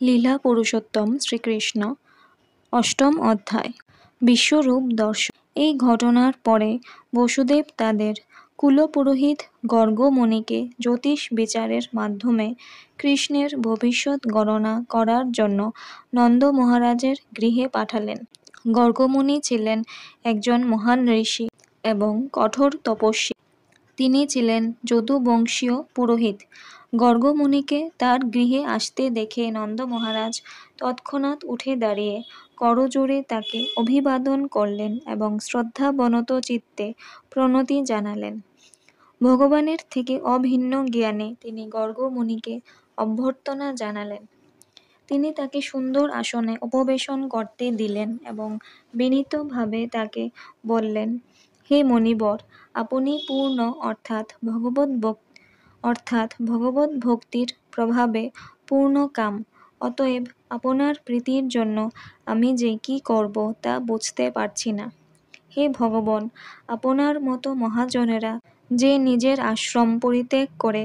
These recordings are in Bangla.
লীলা পুরুষোত্তম শ্রীকৃষ্ণ। অষ্টম অধ্যায়। বিশ্বরূপ দর্শন। এই ঘটনার পরে বসুদেব তাদের কুলপুরোহিত গর্গমুনিকে জ্যোতিষ বিচারের মাধ্যমে কৃষ্ণের ভবিষ্যৎ গণনা করার জন্য নন্দ মহারাজের গৃহে পাঠালেন। গর্গমুনি ছিলেন একজন মহান ঋষি এবং কঠোর তপস্বী। তিনি ছিলেন যদুবংশীয় পুরোহিত। গর্গমুনিকে তার গৃহে আসতে দেখে নন্দ মহারাজ তৎক্ষণাৎ উঠে দাঁড়িয়ে করজোড়ে তাকে অভিবাদন করলেন এবং শ্রদ্ধাবনত চিত্তে প্রণতি জানালেন। ভগবানের থেকে অভিন্ন জ্ঞানে তিনি গর্গমুনিকে অভ্যর্থনা জানালেন। তিনি তাকে সুন্দর আসনে উপবেশন করতে দিলেন এবং বিনীতভাবে তাকে বললেন, হে মণিবর, আপনি পূর্ণ অর্থাৎ ভগবত ভক্তির প্রভাবে পূর্ণ কাম। অতএব আপনার প্রীতির জন্য আমি যে কি করব তা বুঝতে পারছি না। হে ভগবান, আপনার মতো মহাজনেরা যে নিজের আশ্রম পরিত্যাগ করে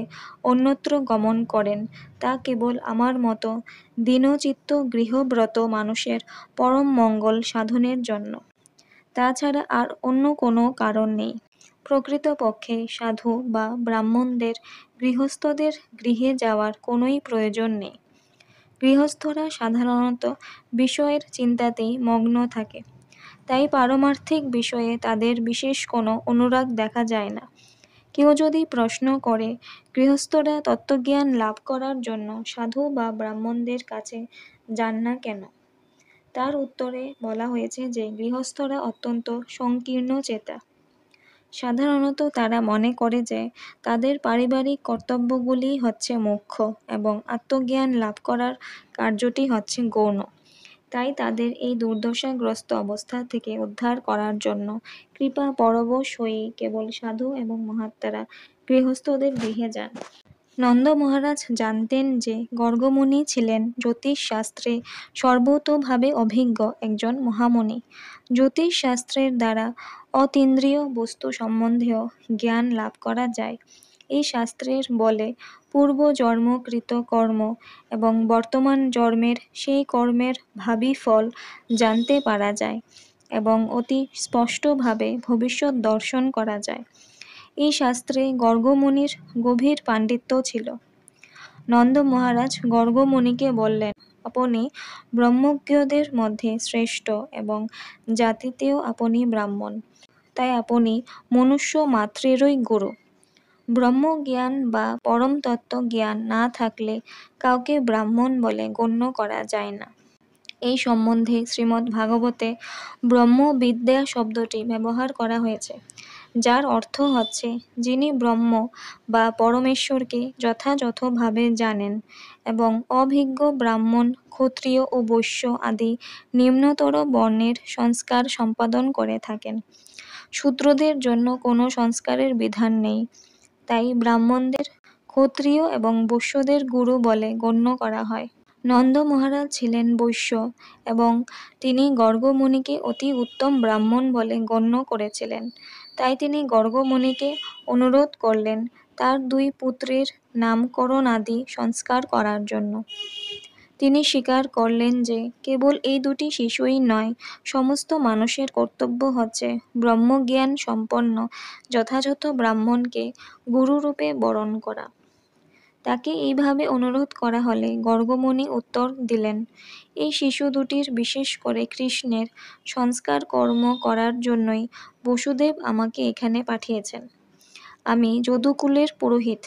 অন্যত্র গমন করেন তা কেবল আমার মতো দীনচিত্ত গৃহব্রত মানুষের পরম মঙ্গল সাধনের জন্য। তাছাড়া আর অন্য কোনো কারণ নেই। প্রকৃতপক্ষে সাধু বা ব্রাহ্মণদের গৃহস্থদের গৃহে যাওয়ার কোনোই প্রয়োজন নেই। গৃহস্থরা সাধারণত বিষয়ের চিন্তাতেই মগ্ন থাকে, তাই পারমার্থিক বিষয়ে তাদের বিশেষ কোনো অনুরাগ দেখা যায় না। কেউ যদি প্রশ্ন করে গৃহস্থরা তত্ত্বজ্ঞান লাভ করার জন্য সাধু বা ব্রাহ্মণদের কাছে যান না কেন, তার উত্তরে বলা হয়েছে যে গৃহস্থরা অত্যন্ত সংকীর্ণ চেতা। সাধারণত তারা মনে করে যে তাদের পারিবারিক কর্তব্যগুলি হচ্ছে মুখ্য এবং আত্মজ্ঞান লাভ করার কার্যটি হচ্ছে গৌণ। তাই তাদের এই দুর্দশাগ্রস্ত অবস্থা থেকে উদ্ধার করার জন্য কৃপা পরবশ হয়েই কেবল সাধু এবং মহাত্মারা গৃহস্থদের গৃহে যান। নন্দ মহারাজ জানতেন যে গর্গমুনি ছিলেন জ্যোতিষ শাস্ত্রে সর্বতোভাবে অভিজ্ঞ একজন মহামুনি। জ্যোতিষ শাস্ত্রের দ্বারা অতীন্দ্রিয় বস্তু সম্বন্ধেও জ্ঞান লাভ করা যায়। এই শাস্ত্রের বলে পূর্বজন্মকৃত কর্ম এবং বর্তমান জন্মের সেই কর্মের ভাবী ফল জানতে পারা যায় এবং অতি স্পষ্টভাবে ভবিষ্যৎ দর্শন করা যায়। এই শাস্ত্রে গর্গমুনির গভীর পাণ্ডিত্য ছিল। নন্দ মহারাজ গর্গমুনিকে বললেন, আপনি ব্রহ্মজ্ঞদের মধ্যে শ্রেষ্ঠ এবং জাতিতেও আপনি ব্রাহ্মণ, তাই আপনি মনুষ্য মাত্রেরই গুরু। ব্রহ্মজ্ঞান বা পরম তত্ত্ব জ্ঞান না থাকলে কাউকে ব্রাহ্মণ বলে গণ্য করা যায় না। এই সম্বন্ধে শ্রীমদ্ ভাগবতে ব্রহ্মবিদ্যা শব্দটি ব্যবহার করা হয়েছে, যার অর্থ হচ্ছে যিনি ব্রহ্ম বা পরমেশ্বরকে যথাযথভাবে জানেন এবং অভিজ্ঞ ব্রাহ্মণ, ক্ষত্রিয় ও বৈশ্য আদি নিম্নতর বর্ণের সংস্কার সম্পাদন করে থাকেন। শূদ্রদের জন্য কোনো সংস্কারের বিধান নেই, তাই ব্রাহ্মণদের ক্ষত্রিয় এবং বৈশ্যদের গুরু বলে গণ্য করা হয়। নন্দ মহারাজ ছিলেন বৈশ্য এবং তিনি গর্গমুনিকে অতি উত্তম ব্রাহ্মণ বলে গণ্য করেছিলেন। তাই তিনি গর্গমুনিকে অনুরোধ করলেন তার দুই পুত্রের নামকরণ আদি সংস্কার করার জন্য। তিনি স্বীকার করলেন যে কেবল এই দুটি শিশুই নয়, সমস্ত মানুষের কর্তব্য হচ্ছে ব্রহ্মজ্ঞান সম্পন্ন যথাযথ ব্রাহ্মণকে গুরুরূপে বরণ করা। তাকে এইভাবে অনুরোধ করা হলে গর্গমুনি উত্তর দিলেন, এই শিশু দুটির বিশেষ করে কৃষ্ণের সংস্কার কর্ম করার জন্যই বসুদেব আমাকে এখানে পাঠিয়েছেন। আমি যদুকুলের পুরোহিত,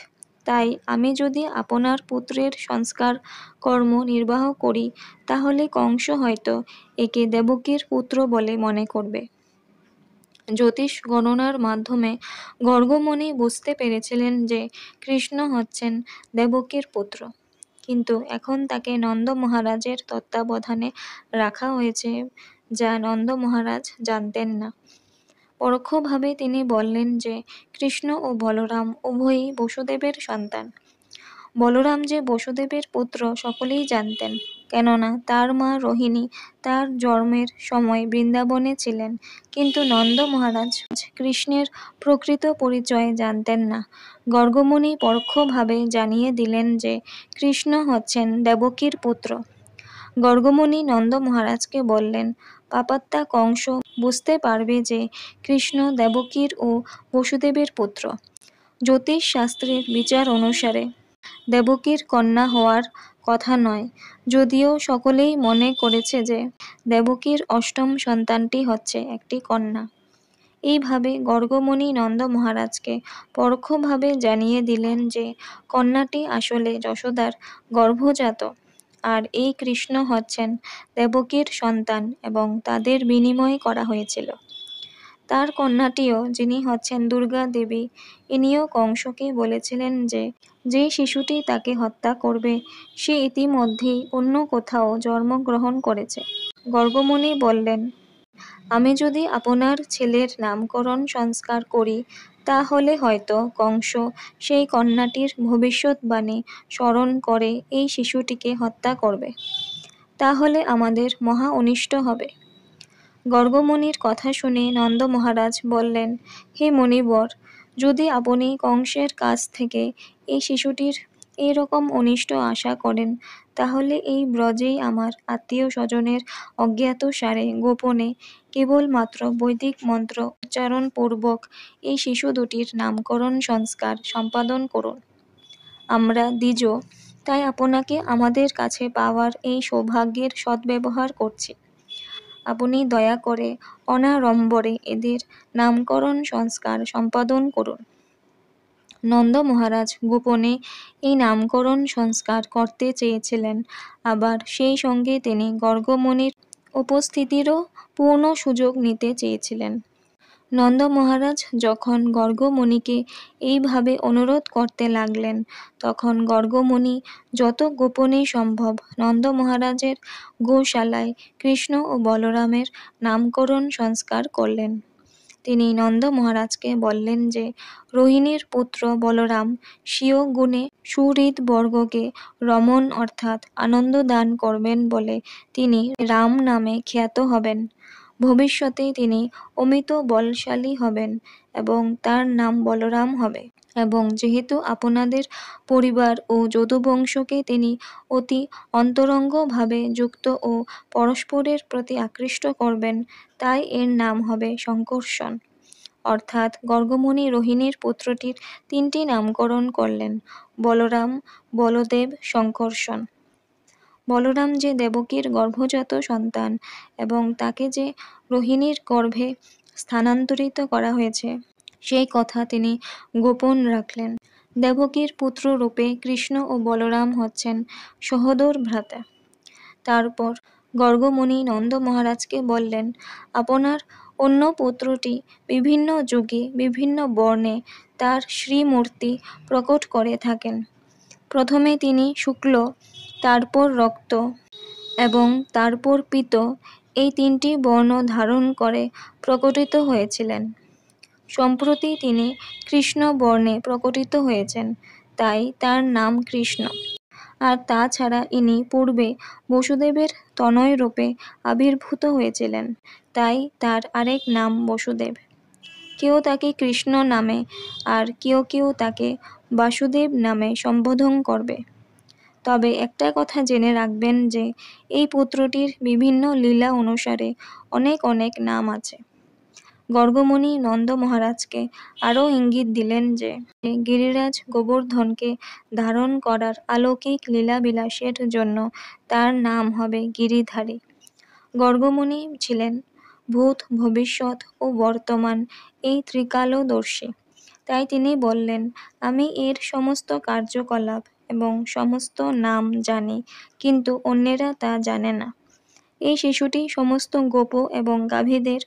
তাই আমি যদি আপনার পুত্রের সংস্কার কর্ম নির্বাহ করি তাহলে কংস হয়তো একে দেবকীর পুত্র বলে মনে করবে। জ্যোতিষ গণনার মাধ্যমে গর্গমুনি বুঝতে পেরেছিলেন যে কৃষ্ণ হচ্ছেন দেবকীর পুত্র, কিন্তু এখন তাকে নন্দ মহারাজের তত্ত্বাবধানে রাখা হয়েছে, যা নন্দ মহারাজ জানতেন না। পরোক্ষভাবে তিনি বললেন যে কৃষ্ণ ও বলরাম উভয়ই বসুদেবের সন্তান। বলরাম যে বসুদেবের পুত্র সকলেই জানতেন, কেননা তার মা রোহিণী তার জন্মের সময় বৃন্দাবনে ছিলেন, কিন্তু নন্দ মহারাজ কৃষ্ণের প্রকৃত পরিচয় জানতেন না। গর্গমুনি পরোক্ষভাবে জানিয়ে দিলেন যে কৃষ্ণ হচ্ছেন দেবকীর পুত্র। গর্গমুনি নন্দ মহারাজকে বললেন, পাপাত্তা কংস বুঝতে পারবে যে কৃষ্ণ দেবকীর ও বসুদেবের পুত্র। জ্যোতিষ শাস্ত্রের বিচার অনুসারে দেবকীর কন্যা হওয়ার কথা নয়, যদিও সকলেই মনে করেছে যে দেবকীর অষ্টম সন্তানটি হচ্ছে একটি কন্যা। এইভাবে গর্গমুনি নন্দ মহারাজকে পরোক্ষভাবে জানিয়ে দিলেন যে কন্যাটি আসলে যশোদার গর্ভজাত, আর এই কৃষ্ণ হচ্ছেন দেবকীর সন্তান এবং তাদের বিনিময় করা হয়েছিল। তার কন্যাটিও, যিনি হচ্ছেন দুর্গা দেবী, ইনিও কংসকে বলেছিলেন যে যে শিশুটি তাকে হত্যা করবে সে ইতিমধ্যেই অন্য কোথাও জন্মগ্রহণ করেছে। গর্গমুনি বললেন, আমি যদি আপনার ছেলের নামকরণ সংস্কার করি তাহলে হয়তো কংস সেই কন্যাটির ভবিষ্যৎবাণী স্মরণ করে এই শিশুটিকে হত্যা করবে। তাহলে আমাদের মহা অনিষ্ট হবে। গর্গমুনির কথা শুনে নন্দ মহারাজ বললেন, হে মুনিবর, যদি আপনি কংসের কাছ থেকে এই শিশুটির এইরকম অনিষ্ট আশা করেন তাহলে এই ব্রজেই আমার আত্মীয় স্বজনের অজ্ঞাতসারে গোপনে কেবলমাত্র বৈদিক মন্ত্র উচ্চারণ পূর্বক এই শিশু দুটির নামকরণ সংস্কার সম্পাদন করুন। আমরা দ্বিজ, তাই আপনাকে আমাদের কাছে পাওয়ার এই সৌভাগ্যের সদ্ব্যবহার করছি। আপনি দয়া করে অনাড়ম্বরে এদের নামকরণ সংস্কার সম্পাদন করুন। নন্দ মহারাজ গোপনে এই নামকরণ সংস্কার করতে চেয়েছিলেন, আবার সেই সঙ্গে তিনি গর্গমুনির উপস্থিতিরও পূর্ণ সুযোগ নিতে চেয়েছিলেন। নন্দ মহারাজ যখন গর্গমুনিকে এইভাবে অনুরোধ করতে লাগলেন, তখন গর্গমুনি যত গোপনে সম্ভব নন্দ মহারাজের গোশালায় কৃষ্ণ ও বলরামের নামকরণ সংস্কার করলেন। তিনি নন্দ মহারাজকে বললেন যে রোহিণীর পুত্র বলরাম স্বীয় গুণে সুহৃদবর্গকে রমণ অর্থাৎ আনন্দ দান করবেন বলে তিনি রাম নামে খ্যাত হবেন। ভবিষ্যতে তিনি অমিত বলশালী হবেন এবং তার নাম বলরাম হবে। এবং যেহেতু আপনাদের পরিবার ও যদুবংশকে তিনি অতি অন্তরঙ্গভাবে যুক্ত ও পরস্পরের প্রতি আকৃষ্ট করবেন, তাই এর নাম হবে শঙ্কর্ষণ। অর্থাৎ গর্গমুনি রোহিণীর পুত্রটির তিনটি নামকরণ করলেন: বলরাম, বলদেব, শঙ্কর্ষণ। বলরাম যে দেবকীর গর্ভজাত সন্তান এবং তাকে যে রোহিণীর গর্ভে স্থানান্তরিত করা হয়েছে সেই কথা তিনি গোপন রাখলেন। দেবকীর পুত্র রূপে কৃষ্ণ ও বলরাম হচ্ছেন সহোদর ভ্রাতা। তারপর গর্গমুনি নন্দ মহারাজকে বললেন, আপনার অন্য পুত্রটি বিভিন্ন যুগে বিভিন্ন বর্ণে তার শ্রীমূর্তি প্রকট করে থাকেন। প্রথমে তিনি শুক্ল, তারপর রক্ত এবং তারপর পীত এই তিনটি বর্ণ ধারণ করে প্রকটিত হয়েছিলেন। সম্প্রতি তিনি কৃষ্ণ বর্ণে প্রকটিত হয়েছেন, তাই তার নাম কৃষ্ণ। আর তাছাড়া ইনি পূর্বে বসুদেবের তনয় রূপে আবির্ভূত হয়েছিলেন, তাই তার আরেক নাম বসুদেব। কেউ তাকে কৃষ্ণ নামে আর কেউ কেউ তাকে বাসুদেব নামে সম্বোধন করবে। তবে একটা কথা জেনে রাখবেন যে এই পুত্রটির বিভিন্ন লীলা অনুসারে অনেক অনেক নাম আছে। গর্গমুনি নন্দ মহারাজকে আরও ইঙ্গিত দিলেন যে গিরিরাজ গোবর্ধনকে ধারণ করার অলৌকিক লীলাবিলাসের জন্য তার নাম হবে গিরিধারী। গর্গমুনি ছিলেন ভূত, ভবিষ্যৎ ও বর্তমান এই ত্রিকালদর্শী, তাই তিনি বললেন, আমি এর সমস্ত কার্যকলাপ এবং সমস্ত নাম জানি, কিন্তু অন্যেরা তা জানে না। এই শিশুটি সমস্ত গোপ এবং গাভীদের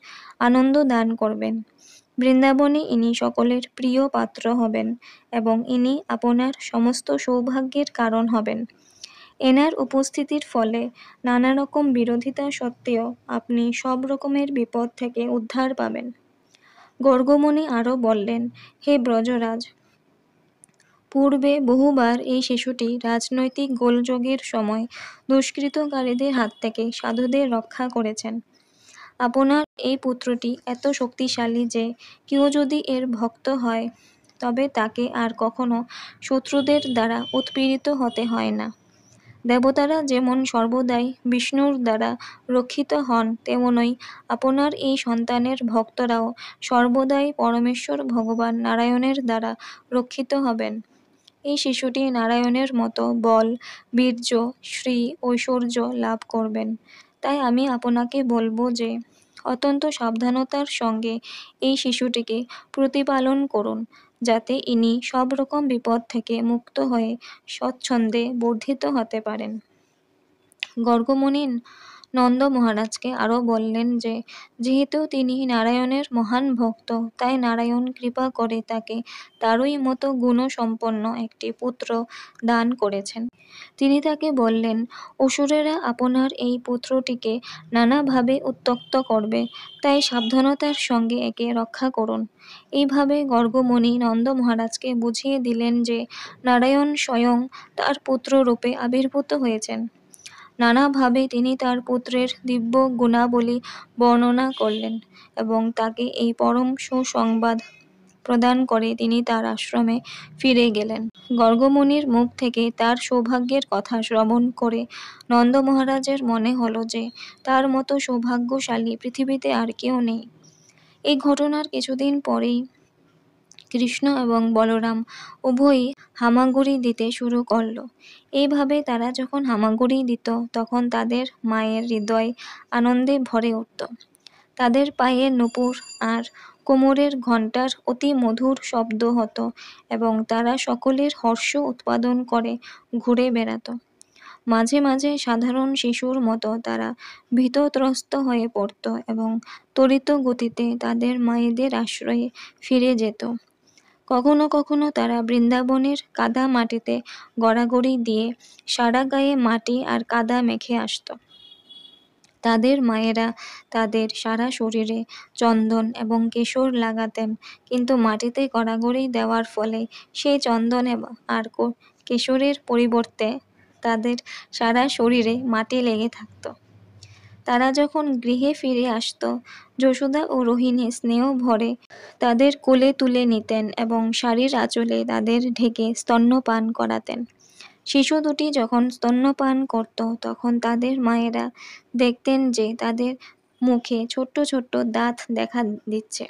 আনন্দ দান করবেন। বৃন্দাবনে ইনি সকলের প্রিয় পাত্র হবেন এবং ইনি আপনার সমস্ত সৌভাগ্যের কারণ হবেন। এনার উপস্থিতির ফলে নানা রকম বিরোধিতা সত্ত্বেও আপনি সব রকমের বিপদ থেকে উদ্ধার পাবেন। গর্গমুনি আরও বললেন, হে ব্রজরাজ, পূর্বে বহুবার এই শিশুটি রাজনৈতিক গোলযোগের সময় দুষ্কৃতকারীদের হাত থেকে সাধুদের রক্ষা করেছেন। আপনার এই পুত্রটি এত শক্তিশালী যে কেউ যদি এর ভক্ত হয় তবে তাকে আর কখনো শত্রুদের দ্বারা উৎপীড়িত হতে হয় না। দেবতারা যেমন সর্বদাই বিষ্ণুর দ্বারা রক্ষিত হন, তেমনই আপনার এই সন্তানের ভক্তরাও সর্বদাই পরমেশ্বর ভগবান নারায়ণের দ্বারা রক্ষিত হবেন। এই শিশুটি নারায়ণের মতো বল, বীর্য, শ্রী, ঐশ্বর্য লাভ করবেন। তাই আমি আপনাকে বলবো যে অত্যন্ত সাবধানতার সঙ্গে এই শিশুটিকে প্রতিপালন করুন, যাতে ইনি সব রকম বিপদ থেকে মুক্ত হয়ে স্বচ্ছন্দে বর্ধিত হতে পারেন। গর্গমুনি নন্দ মহারাজকে আরও বললেন যে যেহেতু তিনি নারায়ণের মহান ভক্ত, তাই নারায়ণ কৃপা করে তাকে তারই মতো গুণসম্পন্ন একটি পুত্র দান করেছেন। তিনি তাকে বললেন, অসুরেরা আপনার এই পুত্রটিকে নানাভাবে উত্যক্ত করবে, তাই সাবধানতার সঙ্গে একে রক্ষা করুন। এইভাবে গর্গমুনি নন্দ মহারাজকে বুঝিয়ে দিলেন যে নারায়ণ স্বয়ং তার পুত্ররূপে আবির্ভূত হয়েছেন। নানাভাবে তিনি তার পুত্রের দিব্য গুণাবলী বর্ণনা করলেন এবং তাকে এই পরম সুসংবাদ প্রদান করে তিনি তার আশ্রমে ফিরে গেলেন। গর্গমুনির মুখ থেকে তার সৌভাগ্যের কথা শ্রবণ করে নন্দ মহারাজের মনে হলো যে তার মতো সৌভাগ্যশালী পৃথিবীতে আর কেউ নেই। এই ঘটনার কিছুদিন পরেই কৃষ্ণ এবং বলরাম উভয়ই হামাগুড়ি দিতে শুরু করলো। এইভাবে তারা যখন হামাগুড়ি দিত, তখন তাদের মায়ের হৃদয় আনন্দে ভরে উঠত। তাদের পায়ে নূপুর আর কোমরের ঘণ্টার অতি মধুর শব্দ হতো এবং তারা সকলের হর্ষ উৎপাদন করে ঘুরে বেড়াত। মাঝে মাঝে সাধারণ শিশুর মতো তারা ভীতত্রস্ত হয়ে পড়ত এবং ত্বরিত গতিতে তাদের মায়েদের আশ্রয়ে ফিরে যেত। কখনো কখনো তারা বৃন্দাবনের কাদা মাটিতে গড়াগড়ি দিয়ে সারা গায়ে মাটি আর কাদা মেখে আসত। তাদের মায়েরা তাদের সারা শরীরে চন্দন এবং কেশর লাগাতেন, কিন্তু মাটিতে গড়াগড়ি দেওয়ার ফলে সেই চন্দন আর কেশরের পরিবর্তে তাদের সারা শরীরে মাটি লেগে থাকত। তারা যখন গৃহে ফিরে আসত, যশোদা ও রোহিণী স্নেহ ভরে তাদের কোলে তুলে নিতেন এবং শাড়ির আঁচলে তাদের ঢেকে স্তন্যপান করাতেন। শিশু দুটি যখন স্তন্যপান করত, তখন তাদের মায়েরা দেখতেন যে তাদের মুখে ছোট্ট ছোট্ট দাঁত দেখা দিচ্ছে।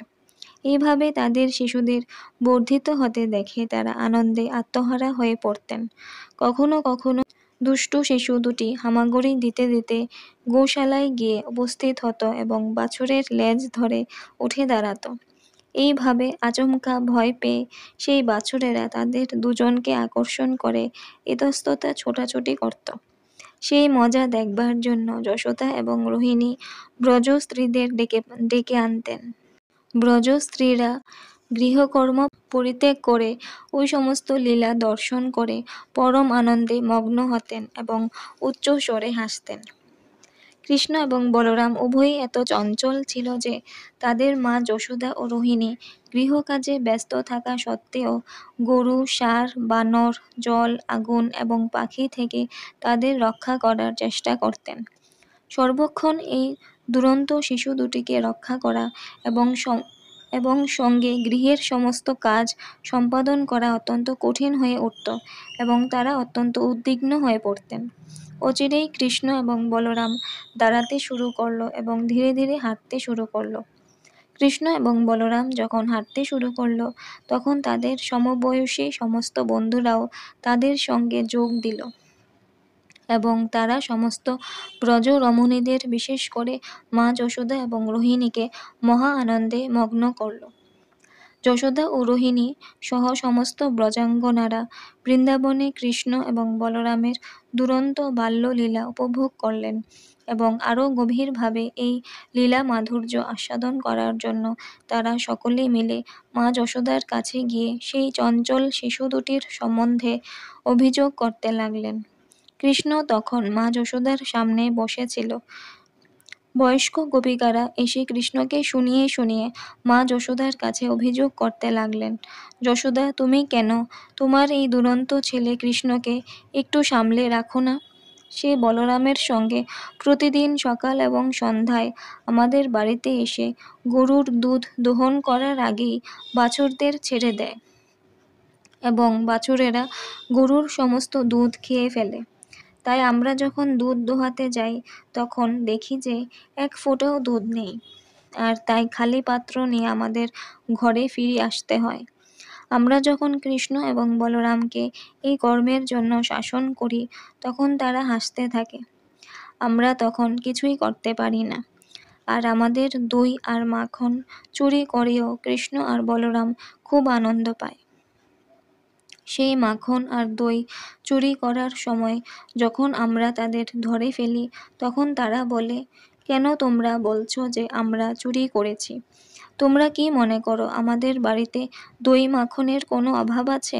এইভাবে তাদের শিশুদের বর্ধিত হতে দেখে তারা আনন্দে আত্মহারা হয়ে পড়তেন। কখনো কখনো দুষ্টু শিশু দুটি হামাগুড়ি দিতে দিতে গোশালায় গিয়ে উপস্থিত হতো এবং বাছুরের লেজ ধরে উঠে দাঁড়াতো। এইভাবে আচমকা ভয় পেয়ে সেই বাছুরেরা তাদের দুজনকে আকর্ষণ করে ইতস্ততা ছোটাছুটি করত। সেই মজা দেখবার জন্য যশোদা এবং রোহিণী ব্রজ স্ত্রীদের ডেকে আনতেন। ব্রজ স্ত্রীরা গৃহকর্ম পরিত্যাগ করে ওই সমস্ত লীলা দর্শন করে পরম আনন্দে মগ্ন হতেন এবং উচ্চ স্বরে হাসতেন। কৃষ্ণ এবং বলরাম উভয়ই এত চঞ্চল ছিল যে তাদের মা যশোদা ও রোহিণী গৃহকাজে ব্যস্ত থাকা সত্ত্বেও গরু, ষাঁড়, বানর, জল, আগুন এবং পাখি থেকে তাদের রক্ষা করার চেষ্টা করতেন। সর্বক্ষণ এই দুরন্ত শিশু দুটিকে রক্ষা করা এবং সঙ্গে গৃহের সমস্ত কাজ সম্পাদন করা অত্যন্ত কঠিন হয়ে উঠত এবং তারা অত্যন্ত উদ্বিগ্ন হয়ে পড়তেন। অচিরেই কৃষ্ণ এবং বলরাম দাঁড়াতে শুরু করলো এবং ধীরে ধীরে হাঁটতে শুরু করলো। কৃষ্ণ এবং বলরাম যখন হাঁটতে শুরু করলো, তখন তাদের সমবয়সী সমস্ত বন্ধুরাও তাদের সঙ্গে যোগ দিল এবং তারা সমস্ত ব্রজ রমণীদের, বিশেষ করে মা যশোদা এবং রোহিণীকে মহা আনন্দে মগ্ন করল। যশোদা ও রোহিণী সহ সমস্ত ব্রজাঙ্গনারা বৃন্দাবনে কৃষ্ণ এবং বলরামের দুরন্ত বাল্যলীলা উপভোগ করলেন এবং আরও গভীরভাবে এই লীলা মাধুর্য আস্বাদন করার জন্য তারা সকলে মিলে মা যশোদার কাছে গিয়ে সেই চঞ্চল শিশু দুটির সম্বন্ধে অভিযোগ করতে লাগলেন। কৃষ্ণ তখন মা যশোদার সামনে বসেছিল। বয়স্ক গোপিকারা এসে কৃষ্ণকে শুনিয়ে শুনিয়ে মা যশোদার কাছে অভিযোগ করতে লাগলেন, যশোদা, তুমি কেন তোমার এই দুরন্ত ছেলে কৃষ্ণকে একটু সামলে রাখো না? সে বলরামের সঙ্গে প্রতিদিন সকাল এবং সন্ধ্যায় আমাদের বাড়িতে এসে গরুর দুধ দোহন করার আগেই বাছুরদের ছেড়ে দেয় এবং বাছুরেরা গরুর সমস্ত দুধ খেয়ে ফেলে। তাই আমরা যখন দুধ দোহাতে যাই তখন দেখি যে এক ফোঁটাও দুধ নেই, আর তাই খালি পাত্র নিয়ে আমাদের ঘরে ফিরে আসতে হয়। আমরা যখন কৃষ্ণ এবং বলরামকে এই কর্মের জন্য শাসন করি তখন তারা হাসতে থাকে। আমরা তখন কিছুই করতে পারি না। আর আমাদের দই আর মাখন চুরি করেও কৃষ্ণ আর বলরাম খুব আনন্দ পায়। সেই মাখন আর দই চুরি করার সময় যখন আমরা তাদের ধরে ফেলি তখন তারা বলে, কেন তোমরা বলছো যে আমরা চুরি করেছি? তোমরা কি মনে করো আমাদের বাড়িতে দই মাখনের কোনো অভাব আছে?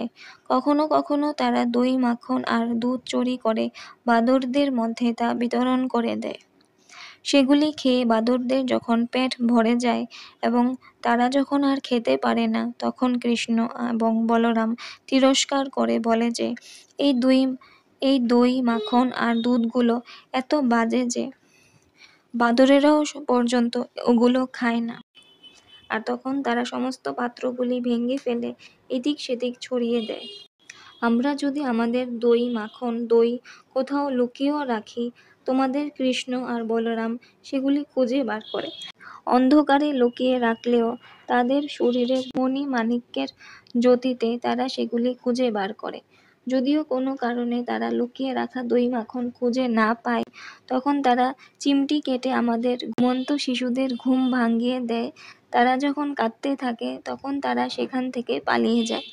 কখনো কখনো তারা দই মাখন আর দুধ চুরি করে বাঁদরদের মধ্যে তা বিতরণ করে দেয়। সেগুলি খেয়ে বাঁদরদের যখন পেট ভরে যায় এবং তারা যখন আর খেতে পারে না তখন কৃষ্ণ এবং বলরাম তিরস্কার করে বলে যে এই দই মাখন আর দুধগুলো এত বাজে যে বাঁদরেরাও পর্যন্ত ওগুলো খায় না। আর তখন তারা সমস্ত পাত্রগুলি ভেঙে ফেলে এদিক সেদিক ছড়িয়ে দেয়। আমরা যদি আমাদের দই মাখন দই কোথাও লুকিয়েও রাখি, তোমাদের কৃষ্ণ আর বলরাম সেগুলি খুঁজে বার করে। অন্ধকারে লুকিয়ে রাখলেও তাদের শরীরের মণি মাণিক্যের জ্যোতিতে তারা সেগুলি খুঁজে বার করে। যদিও কোনো কারণে তারা লুকিয়ে রাখা দই মাখন খুঁজে না পায়, তখন তারা চিমটি কেটে আমাদের ঘুমন্ত শিশুদের ঘুম ভাঙিয়ে দেয়। তারা যখন কাঁদতে থাকে তখন তারা সেখান থেকে পালিয়ে যায়।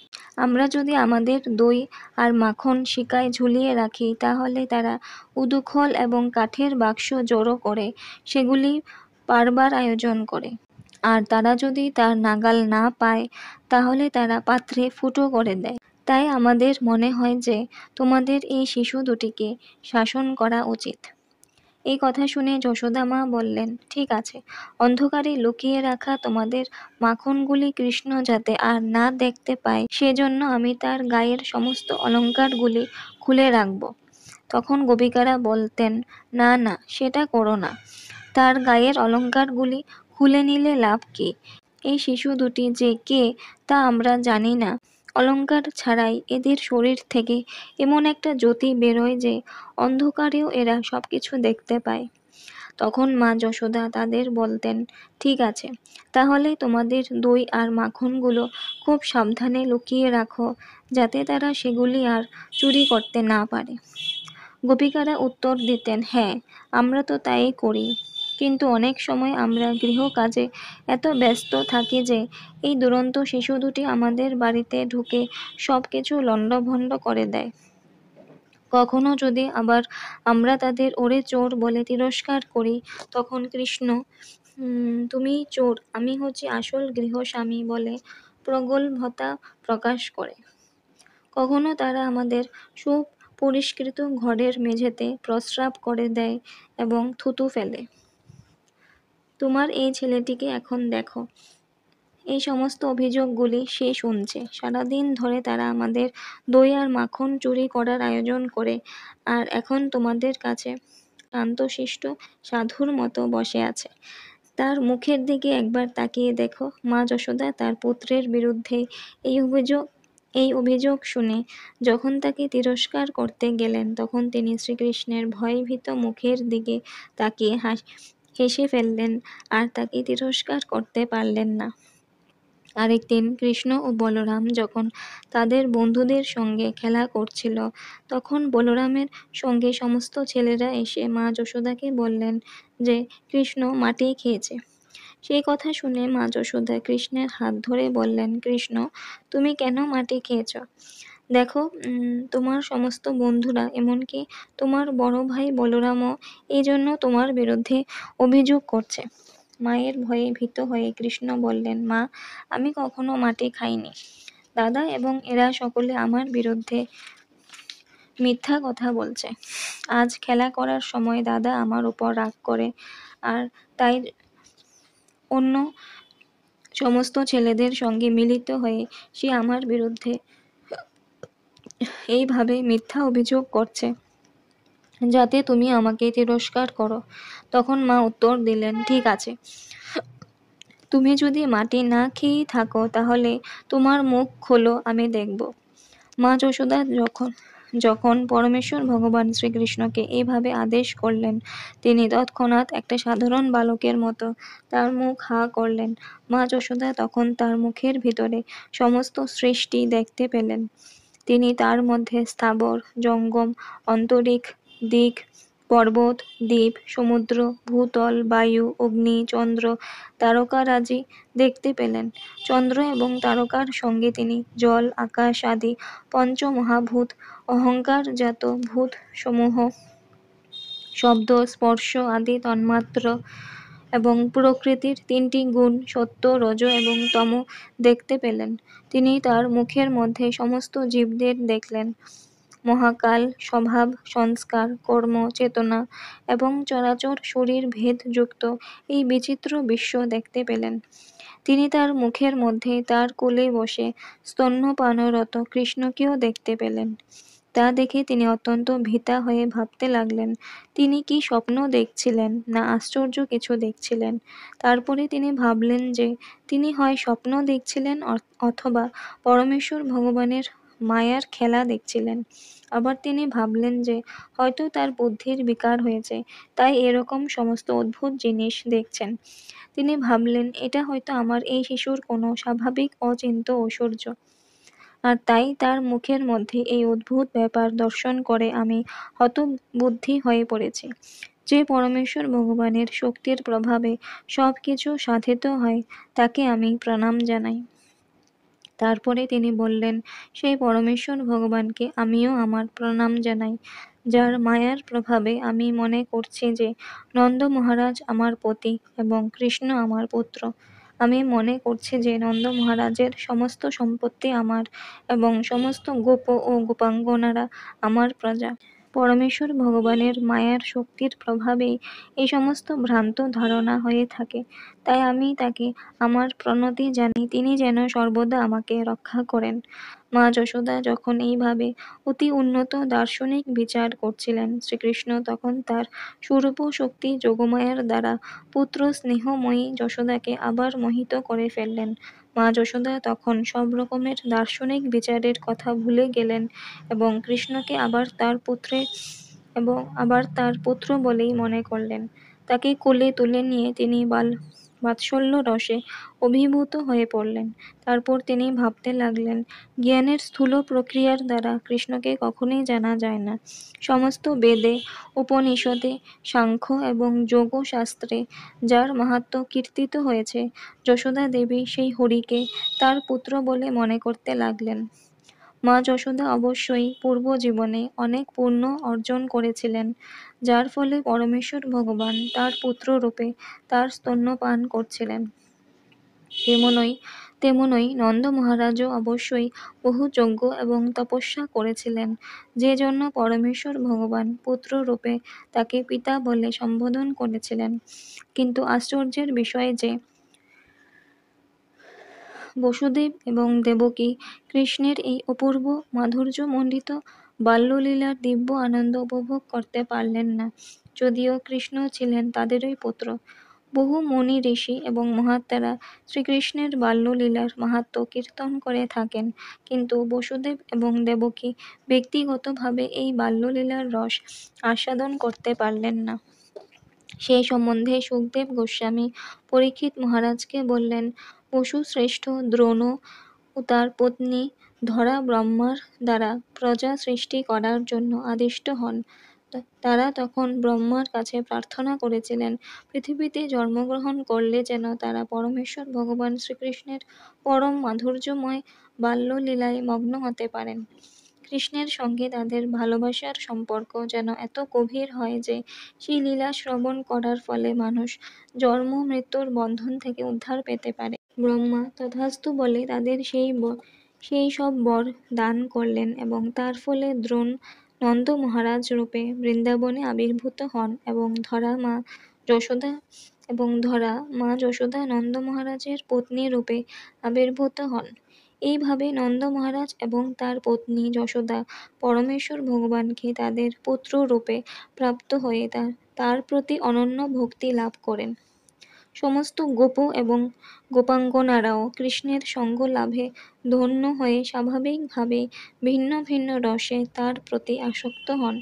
আমরা যদি আমাদের দই আর মাখন শিকায় ঝুলিয়ে রাখি তাহলে তারা উদুখল এবং কাঠের বাক্স জড়ো করে সেগুলি পারবার আয়োজন করে। আর তারা যদি তার নাগাল না পায় তাহলে তারা পাত্রে ফুটো করে দেয়। তাই আমাদের মনে হয় যে তোমাদের এই শিশু দুটিকে শাসন করা উচিত। এই কথা শুনে যশোদা মা বললেন, ঠিক আছে, অন্ধকারে লুকিয়ে রাখা তোমাদের মাখনগুলি কৃষ্ণ যাতে আর না দেখতে পায় সেজন্য আমি তার গায়ের সমস্ত অলঙ্কারগুলি খুলে রাখব। তখন গোপিকারা বলতেন, না না, সেটা করো না। তার গায়ের অলঙ্কারগুলি খুলে নিলে লাভ কি? এই শিশু দুটি যে কে তা আমরা জানি না। অলঙ্কার ছাড়াই এদের শরীর থেকে এমন একটা জ্যোতি বেরোয় যে অন্ধকারেও এরা সবকিছু দেখতে পায়। তখন মা যশোদা তাদের বলতেন, ঠিক আছে, তাহলে তোমাদের দই আর মাখনগুলো খুব সাবধানে লুকিয়ে রাখো যাতে তারা সেগুলি আর চুরি করতে না পারে। গোপিকারা উত্তর দিতেন, হ্যাঁ, আমরা তো তাই করি, কিন্তু অনেক সময় আমরা গৃহকাজে এত ব্যস্ত থাকি যে এই দুরন্ত শিশু দুটি আমাদের বাড়িতে ঢুকে সব কিছু লণ্ডভণ্ড করে দেয়। কখনো যদি আবার আমরা তাদের ওরে চোর বলে তিরস্কার করি তখন কৃষ্ণ তুমি চোর, আমি হচ্ছি আসল গৃহস্বামী বলে প্রগল্ভতা প্রকাশ করে। কখনো তারা আমাদের সুপরিষ্কৃত ঘরের মেঝেতে প্রস্রাব করে দেয় এবং থুতু ফেলে। তোমার এই ছেলেটিকে এখন দেখো। এই সমস্ত অভিযোগগুলি সে শুনছে। সারাদিন ধরে তারা আমাদের দই আর মাখন চুরি করার আয়োজন করে, আর এখন তোমাদের কাছে শান্তশিষ্ট সাধুর মতো বসে আছে। তার মুখের দিকে একবার তাকিয়ে দেখো। মা যশোদা তার পুত্রের বিরুদ্ধে এই অভিযোগ শুনে যখন তাকে তিরস্কার করতে গেলেন তখন তিনি শ্রীকৃষ্ণের ভয়ভীত মুখের দিকে তাকিয়ে হেসে ফেললেন আর তাকে তিরস্কার করতে পারলেন না। আরেকদিন কৃষ্ণ ও বলরাম যখন তাদের বন্ধুদের সঙ্গে খেলা করছিল তখন বলরামের সঙ্গে সমস্ত ছেলেরা এসে মা যশোদাকে বললেন যে কৃষ্ণ মাটি খেয়েছে। সেই কথা শুনে মা যশোদা কৃষ্ণের হাত ধরে বললেন, কৃষ্ণ, তুমি কেন মাটি খেয়েছ? দেখো, তোমার সমস্ত বন্ধুরা, এমনকি তোমার বড় ভাই বলরামও এই জন্য তোমার বিরুদ্ধে অভিযোগ করছে। মায়ের ভয়ে ভীত হয়ে কৃষ্ণ বললেন, মা, আমি কখনো মাটি খাইনি। দাদা এবং এরা সকলে আমার বিরুদ্ধে মিথ্যা কথা বলছে। আজ খেলা করার সময় দাদা আমার উপর রাগ করে, আর তাই অন্য সমস্ত ছেলেদের সঙ্গে মিলিত হয়ে সে আমার বিরুদ্ধে এইভাবে মিথ্যা অভিযোগ করছে যাতে তুমি আমাকে তিরস্কার করো। তখন মা উত্তর দিলেন, ঠিক আছে, তুমি যদি মাটি না খেয়েই থাকো তাহলে তোমার মুখ খোলো, আমি দেখব। মা যশোদা যখন পরমেশ্বর ভগবান শ্রীকৃষ্ণকে এইভাবে আদেশ করলেন, তিনি তৎক্ষণাৎ একটা সাধারণ বালকের মতো তার মুখ হা করলেন। মা যশোদা তখন তার মুখের ভিতরে সমস্ত সৃষ্টি দেখতে পেলেন। তিনি তার মধ্যে স্থাবর, জঙ্গম, অন্তরিক, দিক, পর্বত, দ্বীপ, সমুদ্র, ভূতল, বায়ু, অগ্নি, চন্দ্র, তারকারাজি দেখতে পেলেন। চন্দ্র এবং তারকার সঙ্গে তিনি জল, আকাশ আদি পঞ্চমহাভূত, অহংকারজাত ভূত সমূহ, শব্দ, স্পর্শ আদি তন্মাত্র এবং প্রকৃতির তিনটি গুণ সত্য, রজ এবং তম দেখতে পেলেন। তিনি তার মুখের মধ্যে সমস্ত জীবদের দেখলেন। মহাকাল, স্বভাব, সংস্কার, কর্ম, চেতনা এবং চরাচর শরীর ভেদ যুক্ত এই বিচিত্র বিশ্ব দেখতে পেলেন। তিনি তার মুখের মধ্যে তার কোলে বসে স্তন্যপানরত কৃষ্ণকেও দেখতে পেলেন। তা দেখে তিনি অত্যন্ত ভীতা হয়ে ভাবতে লাগলেন, তিনি কি স্বপ্ন দেখছিলেন না আশ্চর্য কিছু দেখছিলেন। তারপরে তিনি ভাবলেন যে তিনি হয় স্বপ্ন দেখছিলেন অথবা পরমেশ্বর ভগবানের মায়ার খেলা দেখছিলেন। আবার তিনি ভাবলেন যে হয়তো তার বুদ্ধির বিকার হয়েছে, তাই এরকম সমস্ত অদ্ভুত জিনিস দেখছেন। তিনি ভাবলেন, এটা হয়তো আমার এই শিশুর কোনো স্বাভাবিক অচিন্ত্য ঐশ্বর্য, আর তাই তার মুখের মধ্যে এই অদ্ভুত ব্যাপার দর্শন করে আমি হতবুদ্ধি হয়ে পড়েছি। যে পরমেশ্বর ভগবানের শক্তির প্রভাবে সব কিছু সাধিত হয়, তাকে আমি প্রণাম জানাই। তারপরে তিনি বললেন, সেই পরমেশ্বর ভগবানকে আমিও আমার প্রণাম জানাই, যার মায়ার প্রভাবে আমি মনে করছি যে নন্দ মহারাজ আমার পতি এবং কৃষ্ণ আমার পুত্র। আমি মনে করছি যে নন্দ মহারাজের সমস্ত সম্পত্তি আমার এবং সমস্ত গোপ ও গোপাঙ্গনারা আমার প্রজা। পরমেশ্বর ভগবানের মায়ার শক্তির প্রভাবেই এই সমস্ত ভ্রান্ত ধারণা হয়ে থাকে। তাই আমি তাকে আমার প্রণতি জানি, তিনি যেন সর্বদা আমাকে রক্ষা করেন। মা যশোদা যখন এইভাবে অতি উন্নত দার্শনিক বিচার করছিলেন, শ্রীকৃষ্ণ তখন তার স্বরূপ শক্তি যোগমায়ার দ্বারা পুত্র স্নেহময়ী যশোদাকে আবার মোহিত করে ফেললেন। মা যশোদা তখন সব রকমের দার্শনিক বিচারের কথা ভুলে গেলেন এবং কৃষ্ণকে আবার তার পুত্র বলেই মনে করলেন। তাকে কোলে তুলে নিয়ে তিনি বাৎসল্য রসে অভিভূত হয়ে পড়লেন। তারপর তিনি ভাবতে লাগলেন, জ্ঞানের স্থূল প্রক্রিয়ার দ্বারা কৃষ্ণকে কখনোই জানা যায় না। সমস্ত বেদে, উপনিষদে, সাংখ্য এবং যোগ শাস্ত্রে যার মাহাত্ম্য কীর্তিত হয়েছে, যশোদা দেবী সেই হরিকে তার পুত্র বলে মনে করতে লাগলেন। মা যশোদা অবশ্যই পূর্ব জীবনে অনেক পুণ্য অর্জন করেছিলেন, যার ফলে পরমেশ্বর ভগবান তার পুত্র রূপে তার স্তন্যপান করছিলেন। তেমনই নন্দ মহারাজও অবশ্যই বহু যজ্ঞ এবং তপস্যা করেছিলেন, যে জন্য পরমেশ্বর ভগবান পুত্র রূপে তাকে পিতা বলে সম্বোধন করেছিলেন। কিন্তু আশ্চর্যের বিষয় যে বসুদেব এবং দেবকী কৃষ্ণের এই অপূর্ব মাধুর্যমণ্ডিত বাল্যলীলার দিব্য আনন্দ উপভোগ করতে পারলেন না, যদিও কৃষ্ণ ছিলেন তাদেরই পুত্র। বহু মুনি, ঋষি এবং মহাত্মারা শ্রীকৃষ্ণের বাল্যলীলার মাহাত্ম্য কীর্তন করে থাকেন, কিন্তু বসুদেব এবং দেবকী ব্যক্তিগতভাবে এই বাল্যলীলার রস আস্বাদন করতে পারলেন না। সেই সম্বন্ধে সুখদেব গোস্বামী পরীক্ষিত মহারাজকে বললেন, বসুশ্রেষ্ঠ দ্রোণ ও তার পত্নী ধরা ব্রহ্মার দ্বারা প্রজা সৃষ্টি করার জন্য আদিষ্ট হন। তারা তখন ব্রহ্মার কাছে প্রার্থনা করেছিলেন, পৃথিবীতে জন্মগ্রহণ করলে যেন তারা পরমেশ্বর ভগবান শ্রীকৃষ্ণের পরম মাধুর্যময় বাল্যলীলায় মগ্ন হতে পারেন। কৃষ্ণের সঙ্গে তাদের ভালোবাসার সম্পর্ক যেন এত গভীর হয় যে সেই লীলা শ্রবণ করার ফলে মানুষ জন্ম মৃত্যুর বন্ধন থেকে উদ্ধার পেতে পারে। ব্রহ্মা তথাস্তু বলে তাদের সেই সব বর দান করলেন এবং তার ফলে দ্রোণ নন্দ মহারাজ রূপে বৃন্দাবনে আবির্ভূত হন এবং ধরা মা যশোদা নন্দ মহারাজের পত্নী রূপে আবির্ভূত হন। এইভাবে নন্দ মহারাজ এবং তার পত্নী যশোদা পরমেশ্বর ভগবানকে তাদের পুত্র রূপে প্রাপ্ত হয়ে তার প্রতি অনন্য ভক্তি লাভ করেন। সমস্ত গোপ এবং গোপাঙ্গনারাও কৃষ্ণের সঙ্গ লাভে ধন্য হয়ে স্বাভাবিকভাবে ভিন্ন ভিন্ন রসে তার প্রতি আসক্ত হন।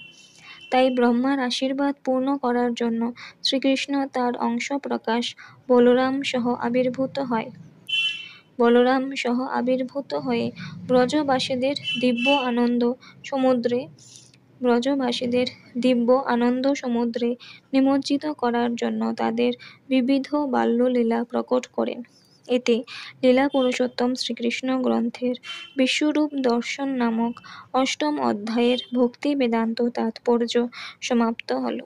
তাই ব্রহ্মার আশীর্বাদ পূর্ণ করার জন্য শ্রীকৃষ্ণ তার অংশ প্রকাশ বলরাম সহ আবির্ভূত হয়ে ব্রজবাসীদের দিব্য আনন্দ সমুদ্রে নিমজ্জিত করার জন্য তাদের বিবিধ বাল্যলীলা প্রকট করেন। এতে লীলা পুরুষোত্তম শ্রীকৃষ্ণ গ্রন্থের বিশ্বরূপ দর্শন নামক অষ্টম অধ্যায়ের ভক্তি বেদান্ত তাৎপর্য সমাপ্ত হল।